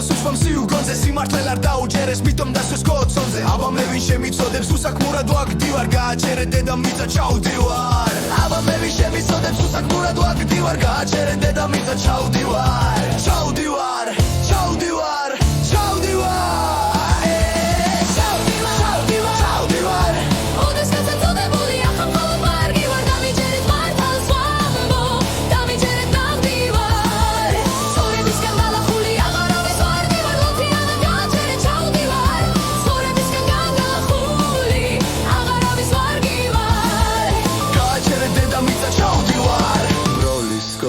Აბას უსვამ სიუგონზე სიმართლე არ დაუჯერეს მითომ დასვეს კოცონზე აბა მე ვინ შემიცოდებს უსაქმურად ვაგდივარ გააჩერე დედამიწა ჩავდივარ აბა მე ვინ შემიცოდებს უსაქმურად ვაგდივარ გააჩერე დედამიწა ჩავდივარ ჩავდივარ ჩავდივარ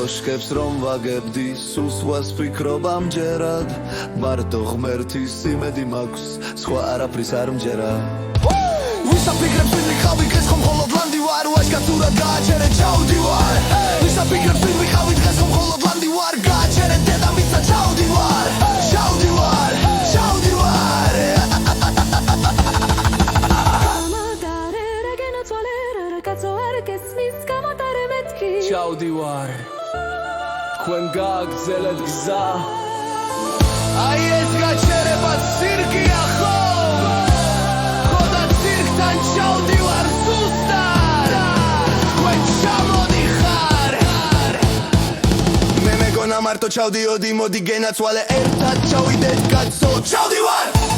Koshkebs რომ ვაგებდი სუსვას ვფიქრობ ამჯერად მარტო ღმერთის იმედი მაქვს სხვა არაფრის არ მჯერა ვისაფიქრებს ვინ ვიხავი დღეს ხომ მხოლოდ ლანდი ვარ ვაშკაცურად გააჩერე ჩავდივარ ვისაფიქრებს ვინ ვიხავი დღეს ხომ მხოლოდ ლანდი ვარ გააჩერე დედამიწა ჩავდივარ ჩავდივარ ჩავდივარ ჩავდივარ თქვენ გააგზელეთ გზა აი ეს გაჩერება ცირკია ხო ხოდა ცირკთან ჩავდივარ ზუსტად თქვენ ჩამოდიხარ მე მეგონა მარტო ჩავდიოდი მოდი გენაცვალე ერთად ჩავიდეთ კაცო ჩავდივარ